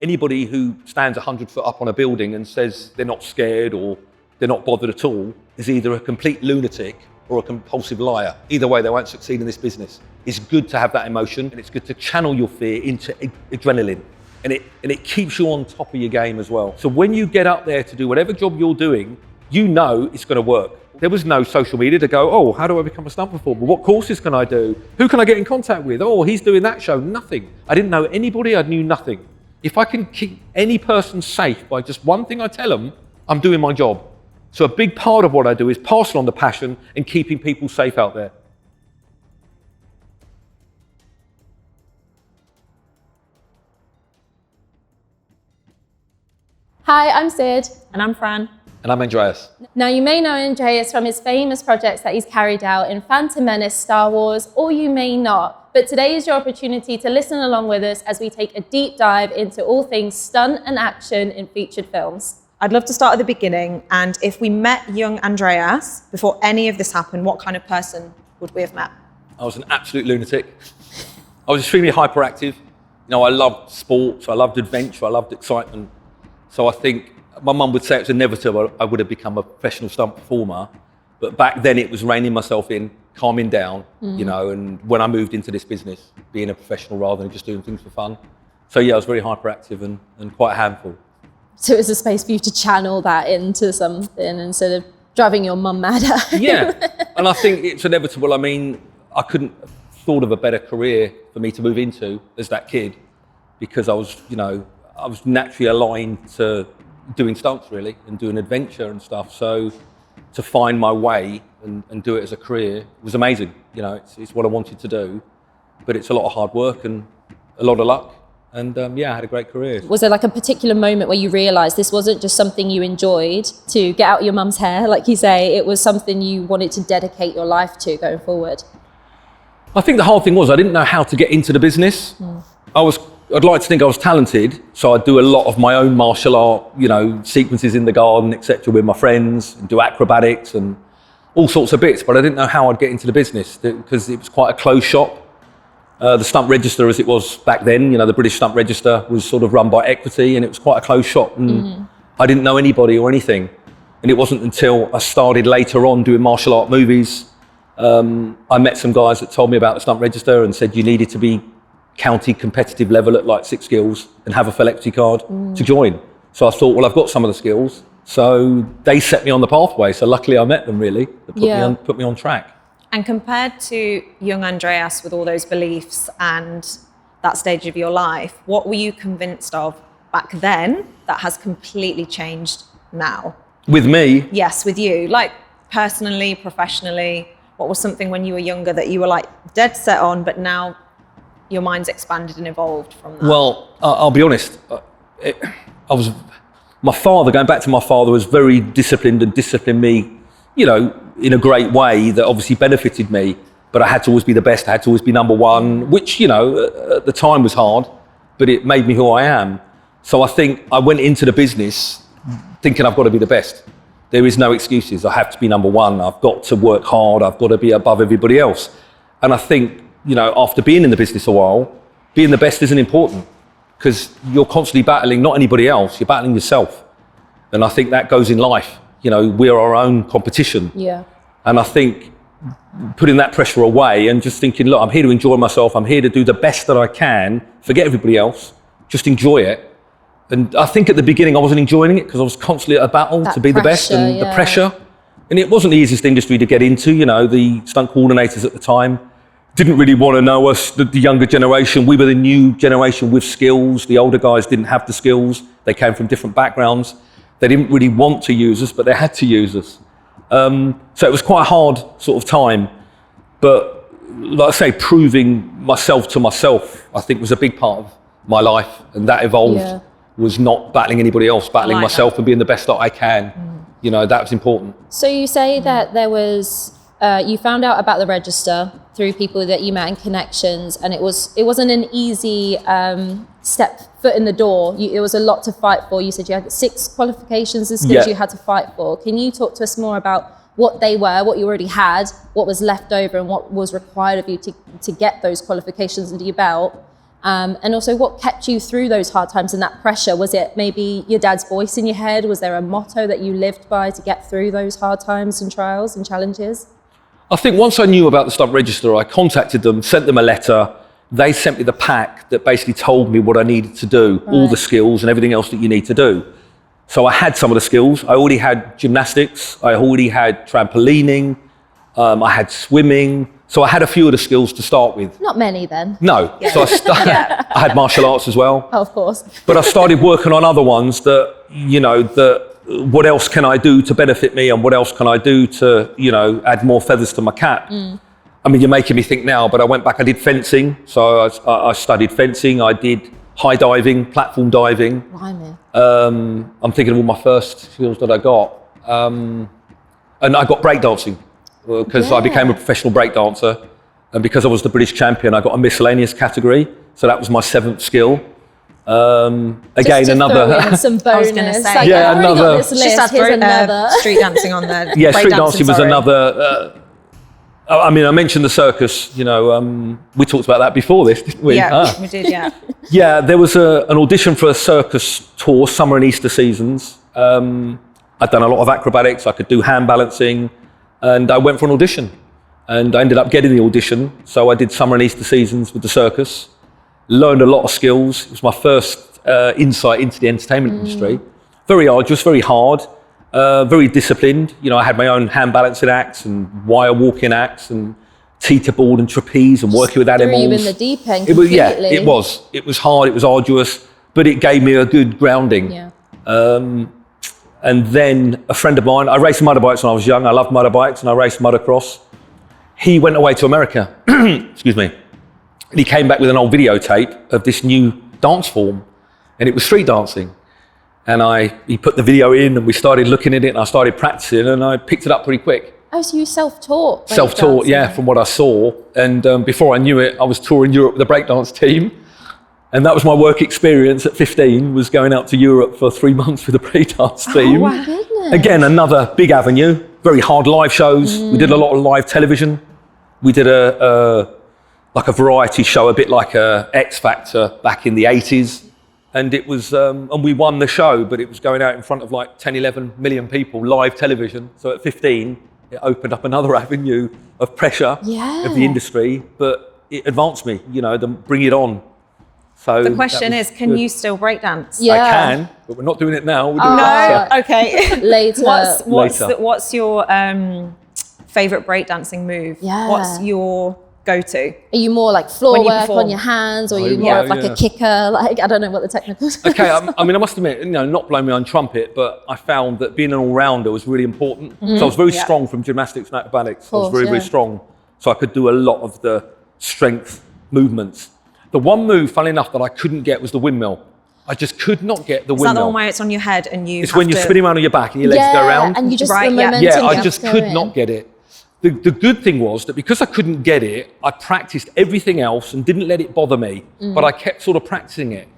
Anybody who stands 100 foot up on a building and says they're not scared or they're not bothered at all is either a complete lunatic or a compulsive liar. Either way, they won't succeed in this business. It's good to have that emotion, and it's good to channel your fear into adrenaline. And it keeps you on top of your game as well. So when you get up there to do whatever job you're doing, you know it's gonna work. There was no social media to go, oh, how do I become a stunt performer? What courses can I do? Who can I get in contact with? Oh, he's doing that show. Nothing. I didn't know anybody, I knew nothing. If I can keep any person safe by just one thing I tell them, I'm doing my job. So a big part of what I do is passing on the passion and keeping people safe out there. Hi, I'm Sid. And I'm Fran. And I'm Andreas. Now, you may know Andreas from his famous projects that he's carried out in Phantom Menace, Star Wars, or you may not. But today is your opportunity to listen along with us as we take a deep dive into all things stunt and action in featured films. I'd love to start at the beginning, and if we met young Andreas before any of this happened, what kind of person would we have met? I was an absolute lunatic. I was extremely hyperactive. You know, I loved sports, I loved adventure, I loved excitement. So I think my mum would say it was inevitable I would have become a professional stunt performer. But back then it was reining myself in, calming down, you know, and when I moved into this business, being a professional rather than just doing things for fun. So yeah, I was very hyperactive and quite a handful. So it was a space for you to channel that into something instead of driving your mum mad. Yeah, and I think it's inevitable. I mean, I couldn't have thought of a better career for me to move into as that kid, because I was, you know, I was naturally aligned to doing stunts really and doing adventure and stuff. So to find my way and do it as a career was amazing. You know, it's what I wanted to do, but it's a lot of hard work and a lot of luck. And yeah, I had a great career. Was there like a particular moment where you realised this wasn't just something you enjoyed to get out your mum's hair, like you say, it was something you wanted to dedicate your life to going forward? I think the hard thing was I didn't know how to get into the business. I'd like to think I was talented, so I'd do a lot of my own martial art, you know, sequences in the garden, etc., with my friends, and do acrobatics and all sorts of bits, but I didn't know how I'd get into the business because it was quite a closed shop. The Stunt Register, as it was back then, you know, the British Stunt Register was sort of run by Equity, and it was quite a closed shop, and I didn't know anybody or anything. And it wasn't until I started later on doing martial art movies, I met some guys that told me about the Stunt Register and said you needed to be county competitive level at like 6 skills and have a full equity card to join. So I thought, well, I've got some of the skills. So they set me on the pathway. So luckily I met them really, that put me on track. And compared to young Andreas with all those beliefs and that stage of your life, what were you convinced of back then that has completely changed now? With me? Yes, with you. Like personally, professionally, what was something when you were younger that you were like dead set on, but now your mind's expanded and evolved from that? Well, I'll be honest. My father, going back to my father, was very disciplined and disciplined me, you know, in a great way that obviously benefited me, but I had to always be the best, I had to always be number one, which, you know, at the time was hard, but it made me who I am. So I think I went into the business thinking I've got to be the best. There is no excuses, I have to be number one, I've got to work hard, I've got to be above everybody else. And I think, you know, after being in the business a while, being the best isn't important because you're constantly battling not anybody else, you're battling yourself. And I think that goes in life. You know, we're our own competition. Yeah. And I think putting that pressure away and just thinking, look, I'm here to enjoy myself. I'm here to do the best that I can. Forget everybody else. Just enjoy it. And I think at the beginning I wasn't enjoying it because I was constantly at a battle to be the best and the pressure. And it wasn't the easiest industry to get into. You know, the stunt coordinators at the time didn't really want to know us, the younger generation. We were the new generation with skills. The older guys didn't have the skills. They came from different backgrounds. They didn't really want to use us, but they had to use us. So it was quite a hard sort of time. But like I say, proving myself to myself, I think was a big part of my life. And that evolved, was not battling anybody else, battling myself and being the best that I can. You know, that was important. So you say that there was, you found out about the register through people that you met in connections, and it wasn't an easy foot in the door. It was a lot to fight for. You said you had 6 qualifications and skills you had to fight for. Can you talk to us more about what they were, what you already had, what was left over, and what was required of you to get those qualifications under your belt? And also, what kept you through those hard times and that pressure? Was it maybe your dad's voice in your head? Was there a motto that you lived by to get through those hard times and trials and challenges? I think once I knew about the Stunt Register, I contacted them, sent them a letter. They sent me the pack that basically told me what I needed to do, all the skills and everything else that you need to do. So I had some of the skills. I already had gymnastics. I already had trampolining. I had swimming. So I had a few of the skills to start with. Not many then. No. So I had martial arts as well. Oh, of course. But I started working on other ones that, what else can I do to benefit me and what else can I do to, add more feathers to my cap? I mean, you're making me think now, but I went back, I did fencing. So I studied fencing. I did high diving, platform diving. Blimey. I'm thinking of all my first skills that I got. And I got breakdancing because I became a professional breakdancer. And because I was the British champion, I got a miscellaneous category. So that was my 7th skill. Again, Just to another. throw in some bonus. I was gonna say. Like, Yeah, I've already another- got this list. Just Here's had another. street dancing on there. Yeah, street Breakdancing, dancing was sorry. another. I mean, I mentioned the circus. We talked about that before this, didn't we? Yeah, we did, yeah. Yeah, there was an audition for a circus tour, summer and Easter seasons. I'd done a lot of acrobatics. I could do hand balancing, and I went for an audition, and I ended up getting the audition. So I did summer and Easter seasons with the circus. Learned a lot of skills. It was my first insight into the entertainment industry. Very arduous, very hard. Very disciplined. I had my own hand balancing acts and wire walking acts and teeter board and trapeze and working with animals. Threw you in the deep end It was, completely. it was. It was hard, it was arduous, but it gave me a good grounding. Yeah. And then a friend of mine, I raced motorbikes when I was young. I loved motorbikes and I raced motocross. He went away to America, excuse me, and he came back with an old videotape of this new dance form, and it was street dancing. And he put the video in and we started looking at it and I started practicing and I picked it up pretty quick. Oh, so you self-taught? Self-taught, breakdancing? yeah, from what I saw. And before I knew it, I was touring Europe with the breakdance team. And that was my work experience at 15, was going out to Europe for 3 months with the breakdance team. Oh, my goodness. Again, another big avenue, very hard live shows. We did a lot of live television. We did a variety show, a bit like a X Factor back in the 80s. And it was, and we won the show, but it was going out in front of like 10, 11 million people, live television. So at 15, it opened up another avenue of pressure of the industry, but it advanced me, bring it on. So The question is, can you still breakdance? Yeah. I can, but we're not doing it now. We're doing it No? later. Okay. Later. What's your favourite breakdancing move? Yeah. What's your go-to? Are you more like floor When you work perform? on your hands, or are you Oh, more yeah, of like yeah. a kicker? Like, I don't know what the technical is. Okay, I mean, I must admit, not blowing my own trumpet, but I found that being an all-rounder was really important. So I was very strong from gymnastics and acrobatics. I was very, very strong. So I could do a lot of the strength movements. The one move, funnily enough, that I couldn't get was the windmill. I just could not get the Is that the windmill. one where it's on your head and you It's have when you're to... spinning around on your back and your legs go around. and you just Right, the yeah. momentum. Yeah, you I have just to go could in. not get it. The good thing was that because I couldn't get it, I practiced everything else and didn't let it bother me, but I kept sort of practicing it.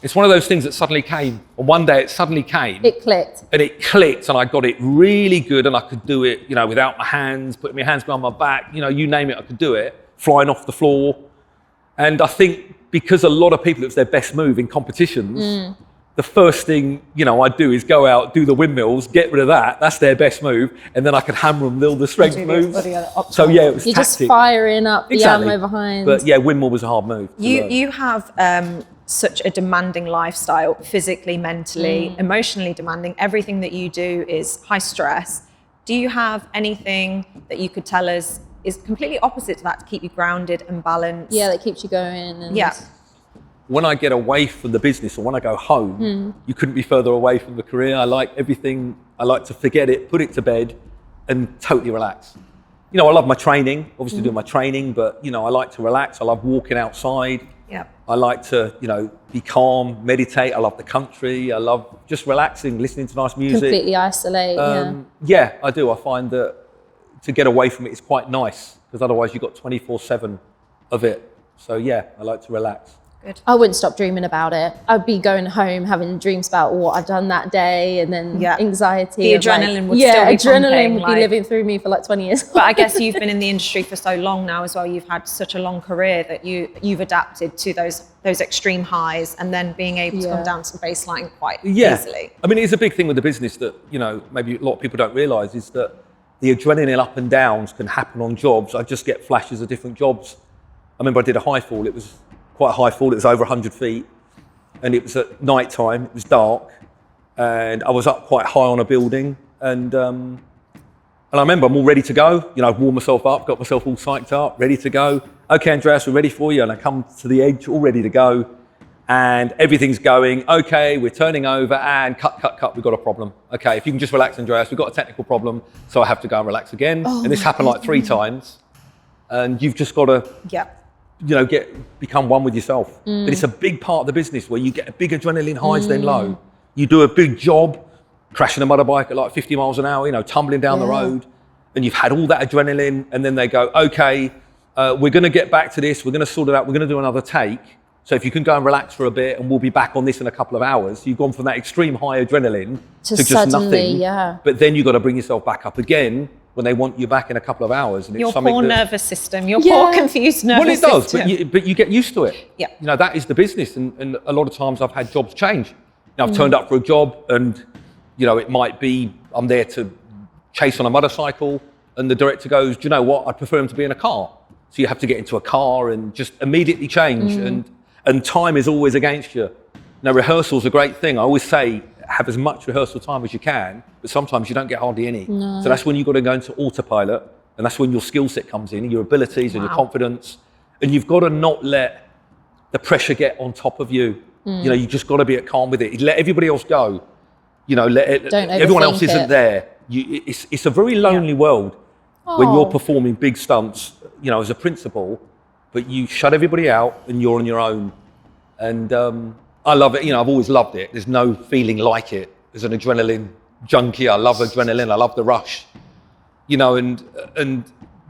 It's one of those things that suddenly came, and one day it suddenly came. It clicked. And it clicked and I got it really good and I could do it, without my hands, putting my hands behind my back, you name it, I could do it, flying off the floor. And I think because a lot of people, it's their best move in competitions, the first thing, I do is go out, do the windmills, get rid of that. That's their best move. And then I could hammer them with all the strength moves. So yeah, it was You're tactic. just firing up the Exactly. ammo behind. But yeah, windmill was a hard move. to learn. You have such a demanding lifestyle, physically, mentally, emotionally demanding. Everything that you do is high stress. Do you have anything that you could tell us is completely opposite to that to keep you grounded and balanced? yeah, that keeps you going. And Yeah. When I get away from the business or when I go home, you couldn't be further away from the career. I like everything. I like to forget it, put it to bed and totally relax. I love my training, obviously doing my training, but I like to relax. I love walking outside. Yeah. I like to, be calm, meditate. I love the country. I love just relaxing, listening to nice music. completely isolate. Yeah, I do. I find that to get away from it is quite nice because otherwise you've got 24/7 of it. So yeah, I like to relax. Good. I wouldn't stop dreaming about it. I'd be going home having dreams about what I've done that day, and then anxiety. The adrenaline would still be adrenaline would pumping, be living through me for like 20 years. But I guess you've been in the industry for so long now as well. You've had such a long career that you've adapted to those extreme highs, and then being able to come down to the baseline quite easily. I mean, it's a big thing with the business that, you know, maybe a lot of people don't realise, is that the adrenaline up and downs can happen on jobs. I just get flashes of different jobs. I remember I did a high fall. It was quite a high fall. It was over 100 feet, and it was at night time. It was dark, and I was up quite high on a building, and I remember I'm all ready to go. You know, I've warmed myself up, got myself all psyched up, ready to go. Okay, Andreas, we're ready for you. And I come to the edge, all ready to go, and everything's going. Okay, we're turning over, and cut. We've got a problem. Okay, if you can just relax, Andreas. We've got a technical problem, so I have to go and relax again. And this happened like 3 times, and you've just got to. You know, become one with yourself. But it's a big part of the business where you get a big adrenaline highs, then low. You do a big job, crashing a motorbike at like 50 miles an hour, you know, tumbling down the road, and you've had all that adrenaline, and then they go, okay, we're going to get back to this. We're going to sort it out. We're going to do another take. So if you can go and relax for a bit, and we'll be back on this in a couple of hours. You've gone from that extreme high adrenaline to just suddenly, nothing. But then you've got to bring yourself back up again when they want you back in a couple of hours. And your it's poor nervous system, your poor confused nervous system. Well, it does, but you get used to it. Yeah. You know, that is the business. And a lot of times I've had jobs change. You know, I've turned up for a job, and, you know, it might be I'm there to chase on a motorcycle, and the director goes, do you know what, I'd prefer him to be in a car. So you have to get into a car and just immediately change. And time is always against you. Now, rehearsal's a great thing. I always say, have as much rehearsal time as you can, but sometimes you don't get hardly any. So that's when you've got to go into autopilot, and that's when your skill set comes in, your abilities and your confidence. And you've got to not let the pressure get on top of you. You know, you just got to be at calm with it. Let everybody else go. You know, everyone else isn't there. It's a very lonely world when you're performing big stunts, you know, as a principal, but you shut everybody out and you're on your own. And I love it. You know, I've always loved it. There's no feeling like it. As an adrenaline junkie, I love adrenaline. I love the rush. You know, and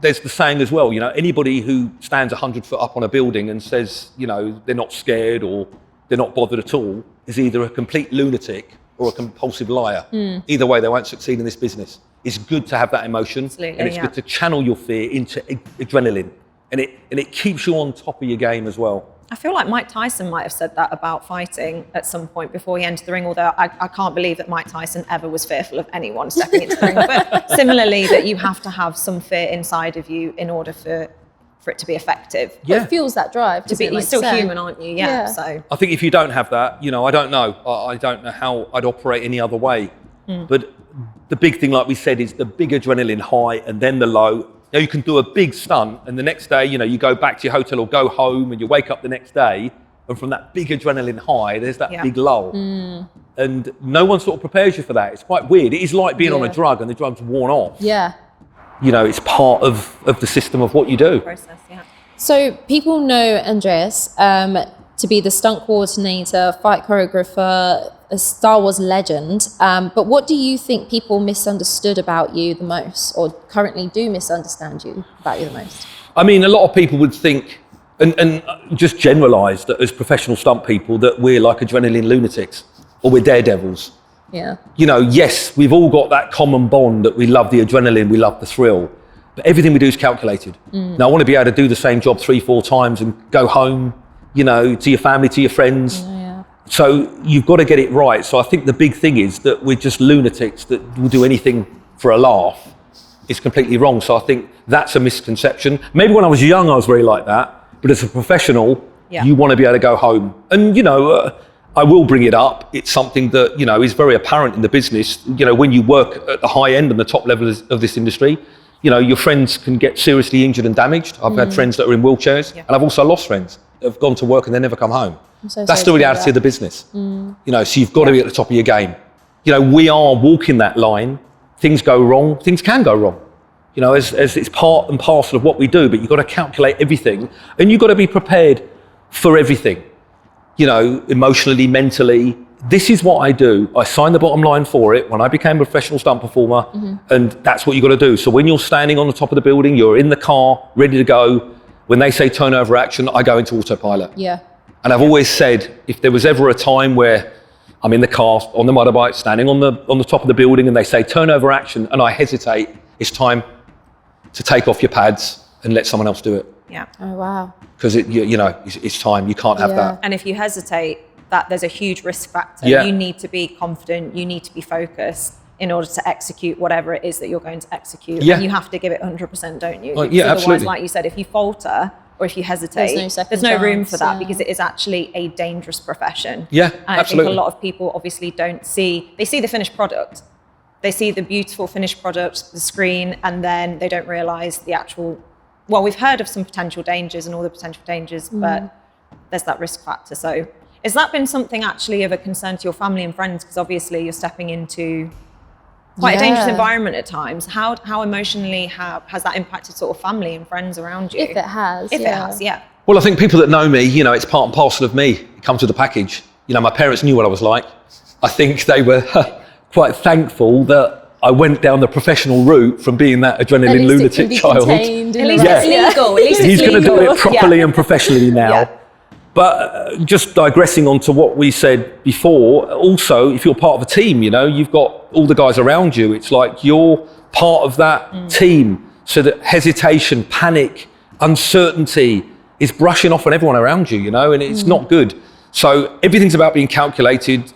there's the saying as well, you know, anybody who stands 100 foot up on a building and says, you know, they're not scared or they're not bothered at all is either a complete lunatic or a compulsive liar. Either way, they won't succeed in this business. It's good to have that emotion. Absolutely, and it's good to channel your fear into adrenaline. And it keeps you on top of your game as well. I feel like Mike Tyson might have said that about fighting at some point before he entered the ring, although I can't believe that Mike Tyson ever was fearful of anyone stepping into the ring. But similarly, that you have to have some fear inside of you in order for it to be effective. Yeah. It fuels that drive. You're still human, aren't you? Yeah. So I think if you don't have that, you know, I don't know. I don't know how I'd operate any other way. But the big thing, like we said, is the big adrenaline high and then the low. Now, you can do a big stunt, and the next day, you know, you go back to your hotel or go home, and you wake up the next day, and from that big adrenaline high, there's that big lull. And no one sort of prepares you for that. It's quite weird. It is like being on a drug, and the drug's worn off. Yeah. You know, it's part of the system of what you do. Process, yeah. So people know Andreas to be the stunt coordinator, fight choreographer, a Star Wars legend. But what do you think people misunderstood about you the most, or currently do misunderstand you about you the most? I mean, a lot of people would think, and just generalise that as professional stunt people, that we're like adrenaline lunatics or we're daredevils. Yeah. You know, yes, we've all got that common bond that we love the adrenaline, we love the thrill, but everything we do is calculated. Now, I want to be able to do the same job 3-4 times and go home, you know, to your family, to your friends. So you've got to get it right. So I think the big thing is that we're just lunatics that will do anything for a laugh. It's completely wrong. So I think that's a misconception. Maybe when I was young, I was very like that. But as a professional, you want to be able to go home. And, you know, I will bring it up. It's something that, you know, is very apparent in the business. You know, when you work at the high end and the top level of this industry, you know, your friends can get seriously injured and damaged. I've had friends that are in wheelchairs, and I've also lost friends that have gone to work and they never come home. That's the reality of the business. You know, so you've got to be at the top of your game. You know, we are walking that line. Things go wrong. Things can go wrong. You know, as it's part and parcel of what we do, but you've got to calculate everything, and you've got to be prepared for everything. You know, emotionally, mentally. This is what I do. I signed the bottom line for it when I became a professional stunt performer, and that's what you've got to do. So when you're standing on the top of the building, you're in the car, ready to go. When they say turnover action, I go into autopilot. Yeah. And I've always said, if there was ever a time where I'm in the car, on the motorbike, standing on the top of the building, and they say, turn over action, and I hesitate, it's time to take off your pads and let someone else do it. Yeah. Oh, wow. Because it's time, you can't have that. And if you hesitate, that there's a huge risk factor. Yeah. You need to be confident, you need to be focused in order to execute whatever it is that you're going to execute. Yeah. And you have to give it 100%, don't you? Yeah, Otherwise, absolutely. like you said, if you falter or if you hesitate, There's no no room chance, for that, yeah. because it is actually a dangerous profession. Yeah, And absolutely. I think a lot of people obviously they see the finished product. They see the beautiful finished product, the screen, and then they don't realize the actual, well, we've heard of some potential dangers and all the potential dangers, but there's that risk factor. So has that been something actually of a concern to your family and friends? Because obviously you're stepping into quite a dangerous environment at times. How emotionally has that impacted sort of family and friends around you? If it has. If it has, yeah. Well, I think people that know me, it's part and parcel of me. It comes with the package. My parents knew what I was like. I think they were quite thankful that I went down the professional route from being that adrenaline lunatic child. At least it's legal. At least He's it's going to do legal. it properly and professionally now. Yeah. But just digressing on to what we said before, also, if you're part of a team, you've got all the guys around you. It's like you're part of that team. So that hesitation, panic, uncertainty is brushing off on everyone around you, and it's not good. So everything's about being calculated,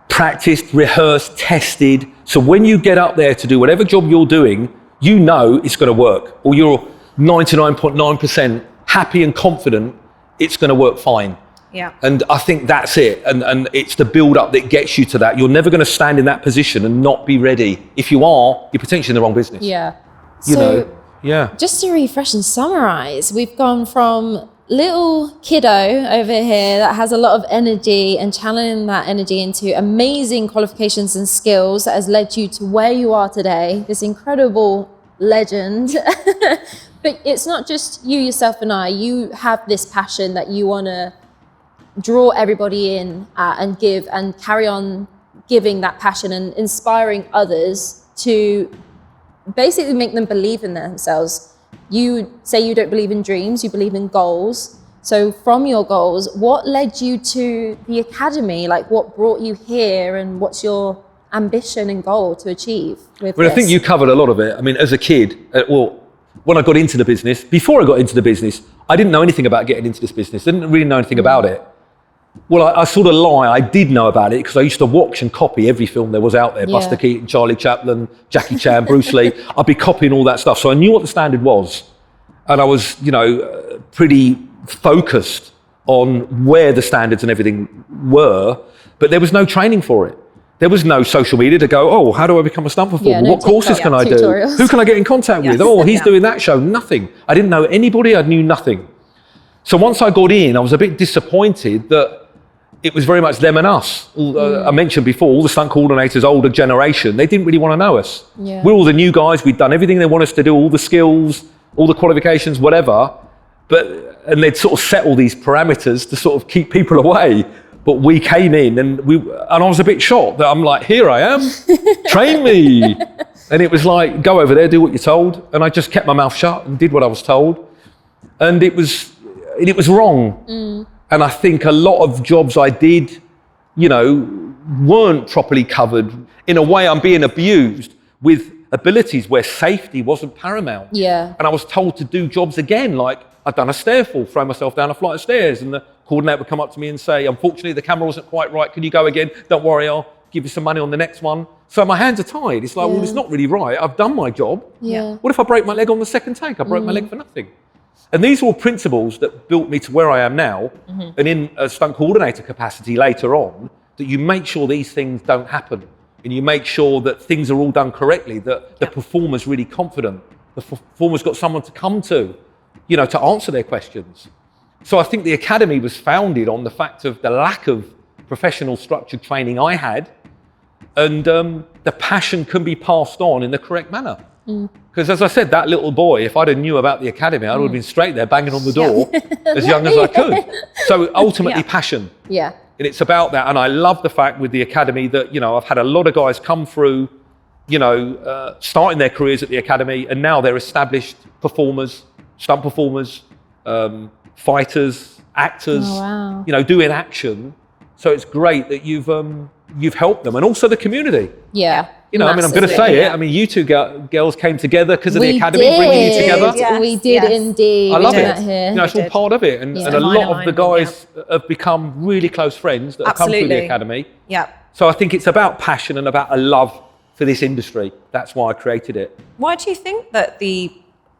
practiced, rehearsed, tested. So when you get up there to do whatever job you're doing, it's going to work, or you're 99.9% happy and confident it's going to work fine. Yeah. And I think that's it. And it's the build up that gets you to that. You're never going to stand in that position and not be ready. If you are, you're potentially in the wrong business. Yeah. Yeah. Just to refresh and summarize, we've gone from little kiddo over here that has a lot of energy and channeling that energy into amazing qualifications and skills that has led you to where you are today, this incredible legend. But it's not just you, yourself, and I. You have this passion that you want to draw everybody in and give and carry on giving that passion and inspiring others to basically make them believe in themselves. You say you don't believe in dreams, you believe in goals. So from your goals, what led you to the academy? Like, what brought you here, and what's your ambition and goal to achieve with Well, this? I think you covered a lot of it. I mean, as a kid, when I got into the business, before I got into the business, I didn't know anything about getting into this business. I didn't really know anything about it. Well, I sort of lie. I did know about it because I used to watch and copy every film there was out there. Buster Keaton, Charlie Chaplin, Jackie Chan, Bruce Lee. I'd be copying all that stuff. So I knew what the standard was. And I was, pretty focused on where the standards and everything were. But there was no training for it. There was no social media to go, how do I become a stunt performer? no what courses can I do? tutorials. Who can I get in contact with? He's doing that show. Nothing. I didn't know anybody. I knew nothing. So once I got in, I was a bit disappointed that it was very much them and us. I mentioned before, all the stunt coordinators, older generation, they didn't really want to know us. Yeah. We're all the new guys. We'd done everything they want us to do, all the skills, all the qualifications, whatever. And they'd sort of set all these parameters to sort of keep people away. But we came in and I was a bit shocked that I'm like, here I am, train me. And it was like, go over there, do what you're told. And I just kept my mouth shut and did what I was told. And it was wrong. And I think a lot of jobs I did, weren't properly covered. In a way, I'm being abused with abilities where safety wasn't paramount. Yeah. And I was told to do jobs again, like I'd done a stair fall, throw myself down a flight of stairs, and the coordinator would come up to me and say, unfortunately, the camera wasn't quite right. Can you go again? Don't worry, I'll give you some money on the next one. So my hands are tied. It's like, well, it's not really right. I've done my job. Yeah. What if I break my leg on the second take? I broke my leg for nothing. And these are all principles that built me to where I am now. And in a stunt coordinator capacity later on, that you make sure these things don't happen. And you make sure that things are all done correctly, that the performer's really confident. The performer's got someone to come to, to answer their questions. So I think the academy was founded on the fact of the lack of professional structured training I had, and the passion can be passed on in the correct manner. Because as I said, that little boy, if I'd have knew about the academy, I would have been straight there banging on the door as young as I could. So ultimately passion. Yeah. And it's about that. And I love the fact with the academy that, I've had a lot of guys come through, starting their careers at the academy, and now they're established performers, stunt performers, fighters, actors, Oh, wow. you know, doing action. So it's great that you've helped them, and also the community. Yeah. You know, I mean, I'm going to massively. say it. I mean, you two girls came together because of the We academy bringing you did. together. Yes, We did yes. indeed. I love We it. met here. You know, it's all did. part of it, and Yeah. a Divine lot of the alignment, guys have become really close friends that have come through the Absolutely. academy. Yeah. So I think it's about passion and about a love for this industry. That's why I created it. Why do you think that the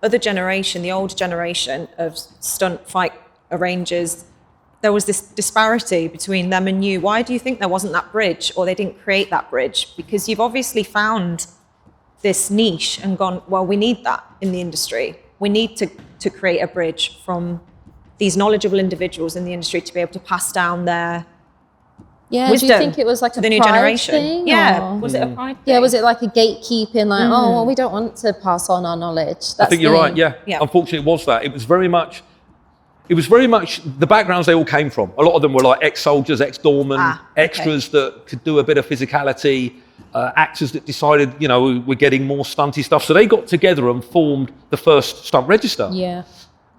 other generation, the older generation of stunt fight arrangers, there was this disparity between them and you? Why do you think there wasn't that bridge, or they didn't create that bridge? Because you've obviously found this niche and gone, well, we need that in the industry. We need to create a bridge from these knowledgeable individuals in the industry to be able to pass down their Yeah, wisdom do you think it was like to a the new pride generation. thing, Yeah. or- Was it a pride thing? Yeah, was it like a gatekeeping, like, oh, well, we don't want to pass on our knowledge? That's I think you're the right. thing. Yeah. Yeah. Unfortunately, it was that. It was very much the backgrounds they all came from. A lot of them were like ex-soldiers, ex-doormen, Okay. extras that could do a bit of physicality, actors that decided, you know, we're getting more stunty stuff. So they got together and formed the first stunt register. Yeah.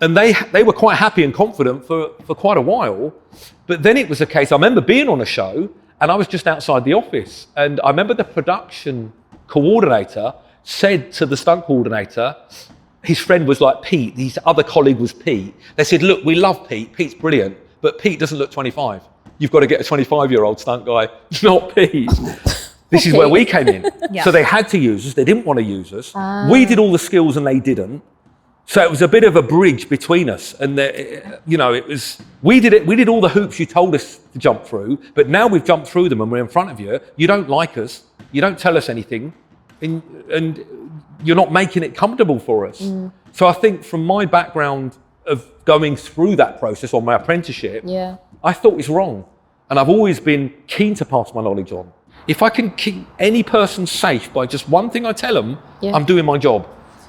And they were quite happy and confident for quite a while. But then it was a case, I remember being on a show and I was just outside the office. And I remember the production coordinator said to the stunt coordinator, his friend was like Pete, his other colleague was Pete. They said, look, we love Pete, Pete's brilliant, but Pete doesn't look 25. You've got to get a 25-year-old stunt guy, not Pete. This is where we came in. Yeah. So they had to use us, they didn't want to use us. We did all the skills and they didn't. So it was a bit of a bridge between us, and you know, it was we did all the hoops you told us to jump through, but now we've jumped through them and we're in front of you. You don't like us, you don't tell us anything, and you're not making it comfortable for us. So I think from my background of going through that process on my apprenticeship, Yeah. I thought it's wrong, and I've always been keen to pass my knowledge on. If I can keep any person safe by just one thing I tell them, Yeah. I'm doing my job.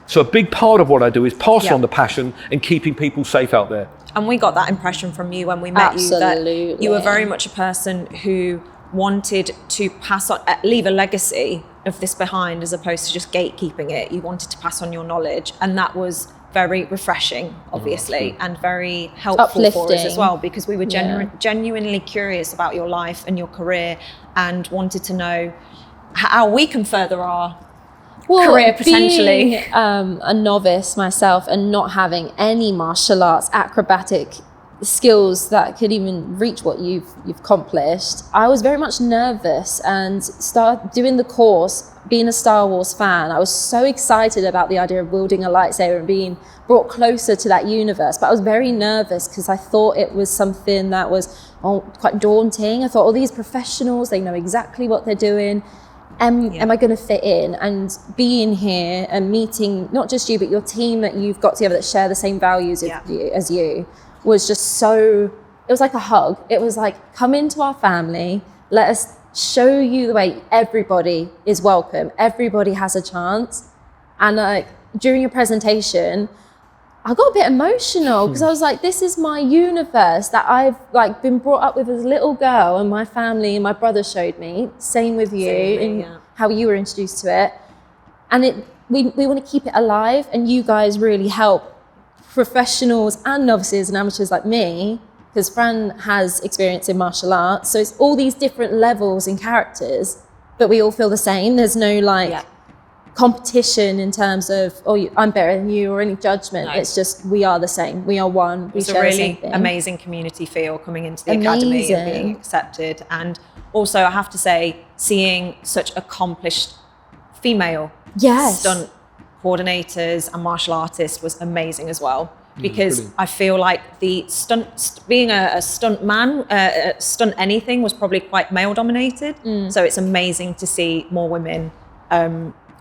So a big part of what I do is pass Yeah. on the passion and keeping people safe out there. And we got that impression from you when we met you, that Absolutely. you were very much a person who wanted to pass on, leave a legacy of this behind, as opposed to just gatekeeping it. You wanted to pass on your knowledge, and that was very refreshing, obviously, and very helpful for us as Uplifting. well, because we were Yeah. genuinely curious about your life and your career, and wanted to know how we can further our career potentially. Being a novice myself and not having any martial arts acrobatic skills that could even reach what you've accomplished, I was very much nervous, and doing the course, being a Star Wars fan, I was so excited about the idea of wielding a lightsaber and being brought closer to that universe, but I was very nervous because I thought it was something that was quite daunting. I thought, all these professionals, they know exactly what they're doing. Am I going to fit in? And being here and meeting not just you, but your team that you've got together that share the same values as you was just so, it was like a hug. It was like, come into our family, let us show you the way everybody is welcome. Everybody has a chance. And during your presentation, I got a bit emotional because I was like, this is my universe that I've like been brought up with as a little girl, and my family and my brother showed me. Same with you, and how you were introduced to it. And we want to keep it alive, and you guys really help professionals and novices and amateurs like me, because Fran has experience in martial arts. So it's all these different levels and characters, but we all feel the same. There's no competition in terms of, I'm better than you, or any judgment. No. It's just, we are the same. We are one. We share the same thing. It's a really amazing community feel coming into the academy and being accepted. And also, I have to say, seeing such accomplished female stunt coordinators and martial artists was amazing as well. Because I feel like the being a stunt man, stunt anything was probably quite male dominated. So it's amazing to see more women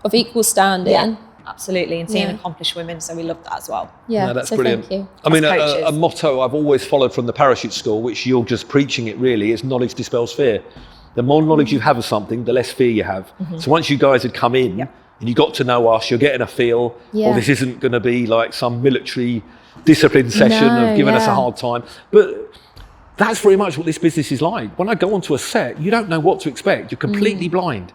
of equal standing. Yeah, absolutely. And seeing accomplished women. So we love that as well. Yeah, no, that's so brilliant. Thank you. I mean, a motto I've always followed from the parachute school, which you're just preaching it really, is knowledge dispels fear. The more knowledge you have of something, the less fear you have. So once you guys had come in and you got to know us, you're getting a feel, this isn't going to be like some military discipline session of giving us a hard time. But that's very much what this business is like. When I go onto a set, you don't know what to expect. You're completely blind.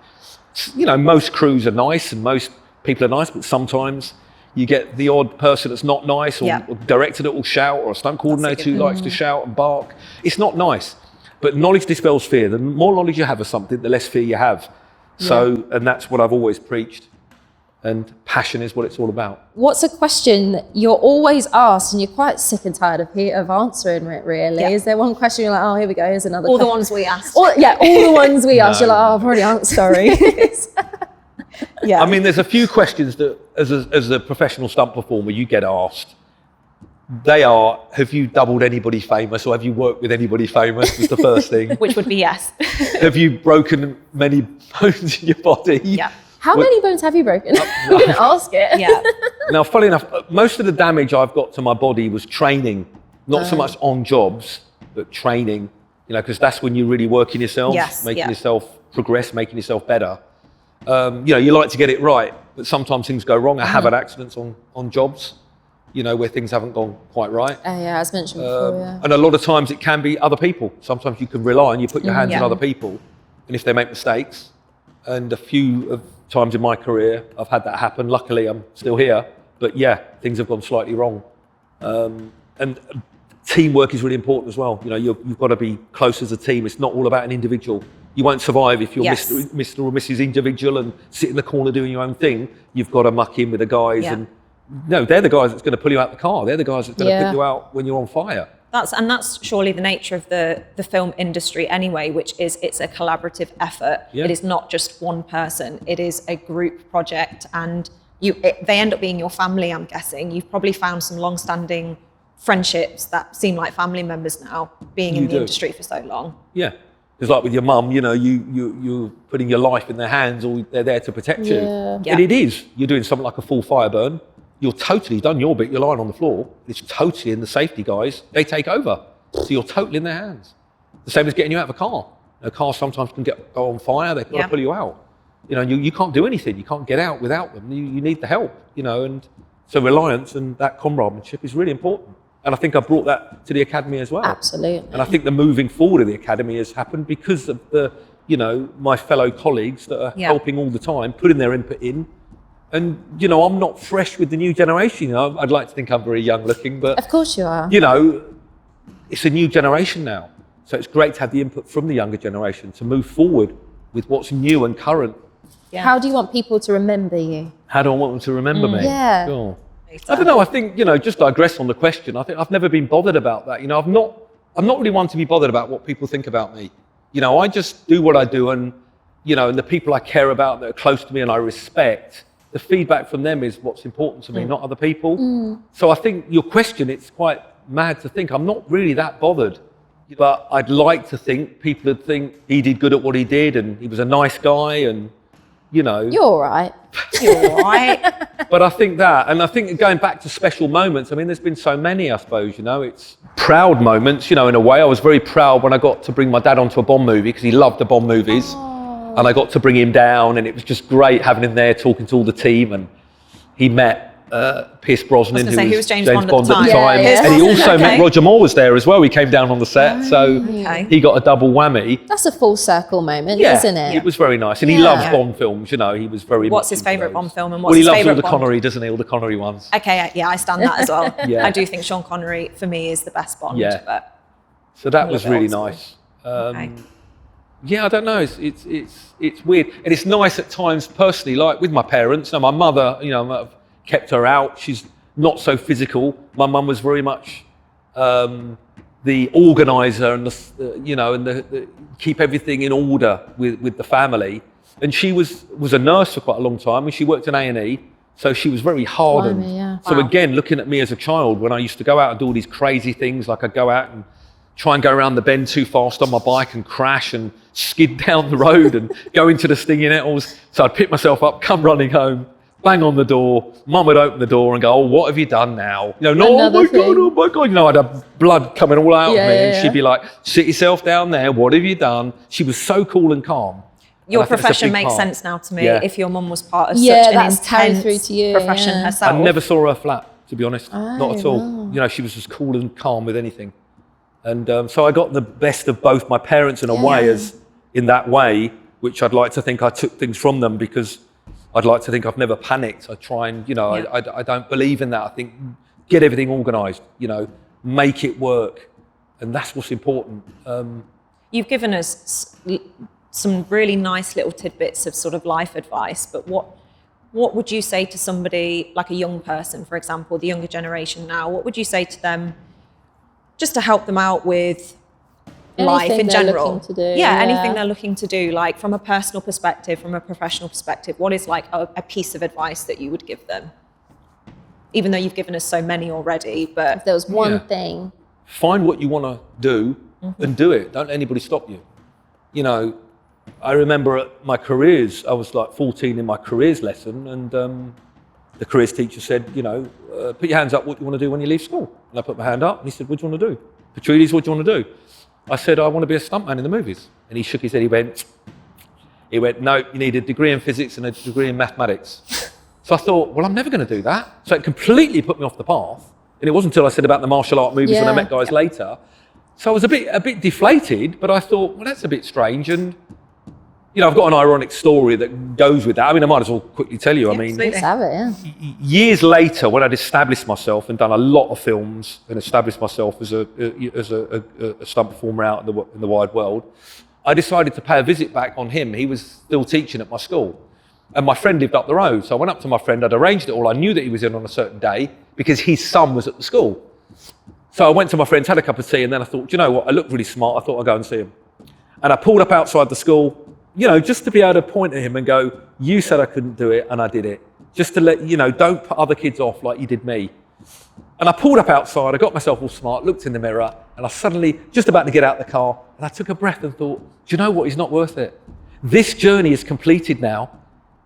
You know, most crews are nice and most people are nice, but sometimes You get the odd person that's not nice, or a director that will shout, or a stunt coordinator who likes to shout and bark. It's not nice. But knowledge dispels fear. The more knowledge you have of something, the less fear you have. So, and that's what I've always preached. And passion is what it's all about. What's a question that you're always asked and you're quite sick and tired of answering it, really? Yeah. Is there one question you're like, oh, here we go, here's another All the question. ones we asked. All the ones we asked. You're like, oh, I've already answered, sorry. Yeah. I mean, there's a few questions that, as a professional stunt performer, you get asked. They are, have you doubled anybody famous, or have you worked with anybody famous, was the first thing. Which would be yes. Have you broken many bones in your body? Yeah. How many bones have you broken? You can ask it. Yeah. Now, funny enough, most of the damage I've got to my body was training, not so much on jobs, but training, because that's when you're really working yourself, making yourself progress, making yourself better. You like to get it right, but sometimes things go wrong. I have had accidents on jobs, where things haven't gone quite right. Yeah, as mentioned before, And a lot of times it can be other people. Sometimes you can rely on, you put your hands on other people, and if they make mistakes, and a few of times in my career, I've had that happen. Luckily, I'm still here, but things have gone slightly wrong. And teamwork is really important as well. You've got to be close as a team. It's not all about an individual. You won't survive if you're Mr. or Mrs. Individual and sit in the corner doing your own thing. You've got to muck in with the guys, and they're the guys that's going to pull you out the car. They're the guys that's going to pick you out when you're on fire. That's surely the nature of the film industry anyway, which is it's a collaborative effort. It is not just one person. It is a group project, and they end up being your family, I'm guessing. You've probably found some long-standing friendships that seem like family members now, being in the industry for so long. Yeah. It's like with your mum, you're putting your life in their hands, or they're there to protect you. And it is. You're doing something like a full fire burn. You're totally done your bit. You're lying on the floor. It's totally in the safety guys. They take over. So you're totally in their hands. The same as getting you out of a car. A car sometimes can go on fire. They've got to pull you out. You can't do anything. You can't get out without them. You need the help, and so reliance and that comradeship is really important. And I think I brought that to the Academy as well. Absolutely. And I think the moving forward of the Academy has happened because of my fellow colleagues that are helping all the time, putting their input in. And, I'm not fresh with the new generation. I'd like to think I'm very young looking, but... Of course you are. It's a new generation now. So it's great to have the input from the younger generation to move forward with what's new and current. Yeah. How do you want people to remember you? How do I want them to remember me? Yeah. Sure. I don't know. I think, just digress on the question. I think I've never been bothered about that. I'm not really one to be bothered about what people think about me. I just do what I do, and, and the people I care about that are close to me and I respect, the feedback from them is what's important to me, not other people. So I think your question, it's quite mad to think I'm not really that bothered, but I'd like to think people would think he did good at what he did and he was a nice guy, and, You're all right. You're all right. But I think that, and I think going back to special moments, I mean, there's been so many, I suppose, it's proud moments, in a way. I was very proud when I got to bring my dad onto a Bond movie because he loved the Bond movies. And I got to bring him down, and it was just great having him there talking to all the team. And he met Pierce Brosnan, who was James Bond at the time. Yeah. And he also met Roger Moore was there as well. He came down on the set, so he got a double whammy. That's a full circle moment, isn't it? It was very nice. And he loves Bond films, he was very What's much his favourite those. Bond film, and what's his favourite favourite Bond? He loves all the Connery, doesn't he? All the Connery ones. Okay, yeah, I stand that as well. I do think Sean Connery, for me, is the best Bond. Yeah. But so that was really nice. Yeah, I don't know. It's weird, and it's nice at times personally, like with my parents. Now, my mother, I've kept her out. She's not so physical. My mum was very much the organizer and the keep everything in order with the family. And she was a nurse for quite a long time, and she worked in A&E. So she was very hardened. So again, looking at me as a child, when I used to go out and do all these crazy things, like I'd go out and try and go around the bend too fast on my bike and crash and skid down the road and go into the stinging nettles. So I'd pick myself up, come running home, bang on the door. Mum would open the door and go, "Oh, what have you done now?" No, oh my God. I'd have blood coming all out of me. And she'd be like, "Sit yourself down there. What have you done?" She was so cool and calm. Your profession makes sense now to me. If your mum was part of such an intense profession herself. I never saw her flat, to be honest. Not at all. She was just cool and calm with anything. And so I got the best of both my parents in a way, in that way, which I'd like to think I took things from them, because I'd like to think I've never panicked. I try and, you know, Yeah. I don't believe in that. I think get everything organised, you know, make it work. And that's what's important. You've given us some really nice little tidbits of sort of life advice, but what would you say to somebody like a young person, for example, the younger generation now? What would you say to them just to help them out with life in general? Looking to do, anything they're looking to do, like from a personal perspective, from a professional perspective, what is like a piece of advice that you would give them? Even though you've given us so many already, but If there was one thing. Find what you want to do and do it. Don't let anybody stop you. You know, I remember at my careers, I was like 14 in my careers lesson, and the careers teacher said, you know, put your hands up what you want to do when you leave school. And I put my hand up and he said, what do you want to do? Petrides, what do you want to do? I said, I want to be a stuntman in the movies. And he shook his head, he went, no, you need a degree in physics and a degree in mathematics. So I thought, well, I'm never going to do that. So it completely put me off the path. And it wasn't until I said about the martial art movies and I met guys later. So I was a bit deflated, but I thought, well, that's a bit strange. And, you know, I've got an ironic story that goes with that. I mean, I might as well quickly tell you. I mean, Let's have it, years later, when I'd established myself and done a lot of films and established myself as a stunt performer out in the wide world, I decided to pay a visit back on him. He was still teaching at my school. And my friend lived up the road. So I went up to my friend, I'd arranged it all. I knew that he was in on a certain day because his son was at the school. So I went to my friend's, had a cup of tea, and then I thought, do you know what? I look really smart. I thought I'd go and see him. And I pulled up outside the school, you know, just to be able to point at him and go, you said I couldn't do it, and I did it. Just to let, you know, don't put other kids off like you did me. And I pulled up outside, I got myself all smart, looked in the mirror, and I suddenly, just about to get out the car, and I took a breath and thought, do you know what? He's not worth it. This journey is completed now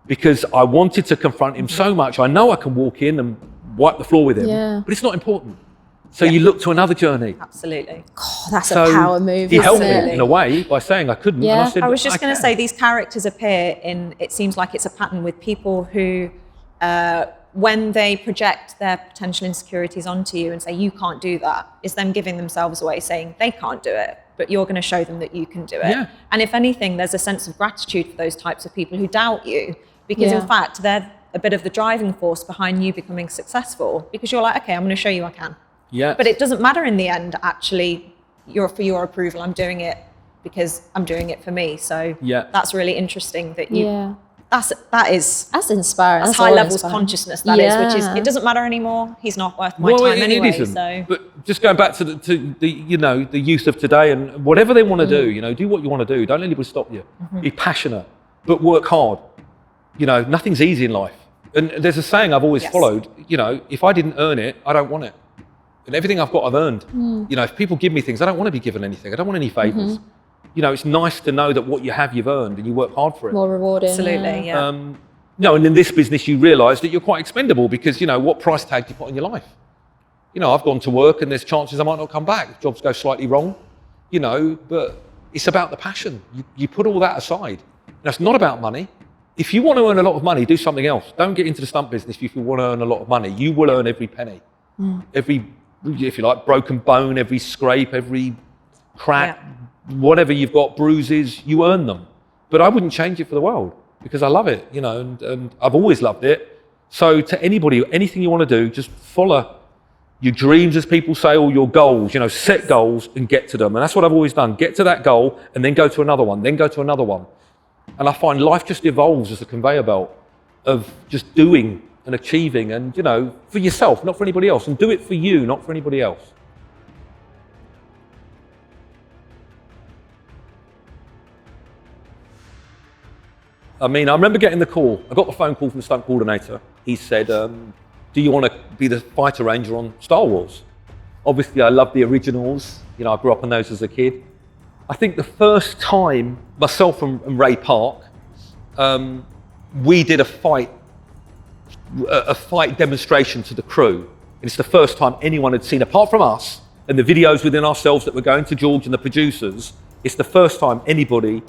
because I wanted to confront him so much. I know I can walk in and wipe the floor with him, but it's not important. So you look to another journey. absolutely. Oh, that's a power move, He helped isn't me it? in a way by saying I couldn't. Yeah. And I said, I was just going to can. say these characters appear in, it seems like it's a pattern with people who, when they project their potential insecurities onto you and say, you can't do that, is them giving themselves away, saying they can't do it, but you're going to show them that you can do it. Yeah. And if anything, there's a sense of gratitude for those types of people who doubt you, because in fact, they're a bit of the driving force behind you becoming successful, because you're like, okay, I'm going to show you I can. Yeah. But it doesn't matter in the end, actually, for your approval. I'm doing it because I'm doing it for me. So that's really interesting that you, that's inspiring. That's high levels consciousness, that is, which is, it doesn't matter anymore. He's not worth my time anyway. It isn't. So. But just going back to the you know, the youth of today and whatever they want to do, you know, do what you want to do. Don't let anybody stop you. Be passionate, but work hard. You know, nothing's easy in life. And there's a saying I've always followed, you know, if I didn't earn it, I don't want it. And everything I've got, I've earned. You know, if people give me things, I don't want to be given anything. I don't want any favors. You know, it's nice to know that what you have, you've earned and you work hard for it. More rewarding. Absolutely, No, and in this business, you realise that you're quite expendable because, you know, what price tag do you put on your life? You know, I've gone to work and there's chances I might not come back. If jobs go slightly wrong, you know, but it's about the passion. You put all that aside. Now, it's not about money. If you want to earn a lot of money, do something else. Don't get into the stunt business if you want to earn a lot of money. You will earn every penny. Every, if you like, broken bone, every scrape, every crack, whatever you've got, bruises, you earn them. But I wouldn't change it for the world because I love it, you know, and I've always loved it. So to anybody, anything you want to do, just follow your dreams, as people say, or your goals, you know, set goals and get to them. And that's what I've always done. Get to that goal and then go to another one, then go to another one. And I find life just evolves as a conveyor belt of just doing and achieving and, you know, for yourself, not for anybody else. And do it for you, not for anybody else. I mean, I remember getting the call. I got the phone call from the stunt coordinator. He said, do you want to be the fighter ranger on Star Wars? Obviously, I love the originals. You know, I grew up on those as a kid. I think the first time, myself and Ray Park, we did a fight demonstration to the crew. And it's the first time anyone had seen, apart from us and the videos within ourselves that were going to George and the producers, it's the first time anybody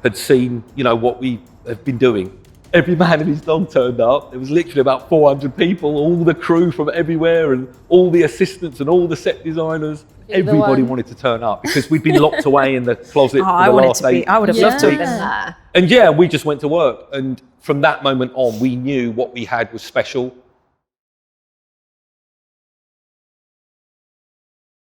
had seen, you know, what we have been doing. Every man and his dog turned up. There was literally about 400 people, all the crew from everywhere and all the assistants and all the set designers. everybody wanted to turn up because we'd been locked away in the closet for I the wanted last to be. eight. I would have loved to have been Yeah. there. And yeah, we just went to work. And from that moment on, we knew what we had was special.